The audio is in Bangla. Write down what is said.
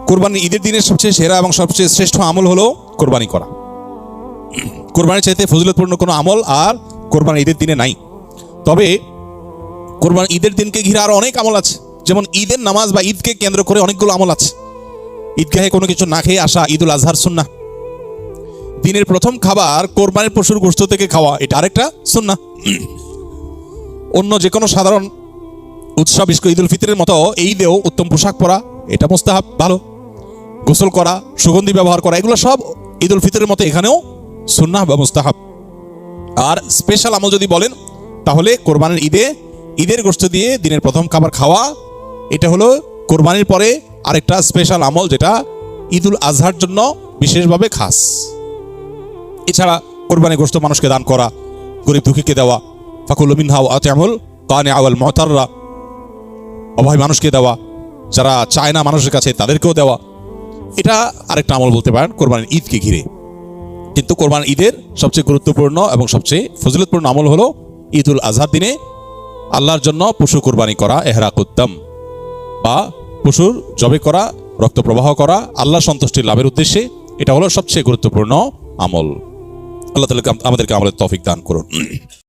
কোরবানি ঈদের দিনের সবচেয়ে সেরা এবং সবচেয়ে শ্রেষ্ঠ আমল হলো কোরবানি করা। কোরবানির চাইতে ফজিলতপূর্ণ কোনো আমল আর কোরবানি ঈদের দিনে নাই। তবে কোরবানি ঈদের দিনকে ঘিরে আরো অনেক আমল আছে, যেমন ঈদের নামাজ বা ঈদকে কেন্দ্র করে অনেকগুলো আমল আছে। ঈদগাহে কোনো কিছু না খেয়ে আসা ঈদুল আজহার সুন্নাহ। দিনের প্রথম খাবার কোরবানির পশুর গোশত থেকে খাওয়া, এটা আরেকটা সুন্নাহ। অন্য যে কোনো সাধারণ উৎসব ঈদুল ফিতরের মতো এই ঈদেও উত্তম পোশাক পরা, এটা মুস্তাহাব, ভালো। গোসল করা, সুগন্ধি ব্যবহার করা, এগুলো সব ঈদুল ফিতরের মতো এখানেও সুন্নাহ বা মুস্তাহাব। আর স্পেশাল আমল যদি বলেন তাহলে কোরবানির ঈদের গোশত দিয়ে দিনের প্রথম খাবার খাওয়া, এটা হলো কোরবানির পরে আরেকটা স্পেশাল আমল, যেটা ঈদুল আজহার জন্য বিশেষভাবে খাস। এছাড়া কোরবানির গোশত মানুষকে দান করা, গরিব দুঃখীকে দেওয়া, ফাকুলু মিনহা ওয়া আত'ইমুল কানিআ ওয়াল মু'তাররা, অভাবী মানুষকে দেওয়া, যারা চায় না মানুষের কাছে তাদেরকেও দেওয়া, এটা আরেকটা আমল বলতে পারেন কোরবানির ঈদকে ঘিরে। কিন্তু কোরবানির ঈদের সবচেয়ে গুরুত্বপূর্ণ এবং সবচেয়ে ফজিলতপূর্ণ আমল হলো ঈদুল আজহার দিনে আল্লাহর জন্য পশু কোরবানি করা, ইহরাকুদ্দাম, বা পশুর জবে করা, রক্ত প্রবাহ করা আল্লাহর সন্তুষ্টির লাভের উদ্দেশ্যে। এটা হলো সবচেয়ে গুরুত্বপূর্ণ আমল। আল্লাহ তাআলা আমাদেরকে আমলের তৌফিক দান করুন।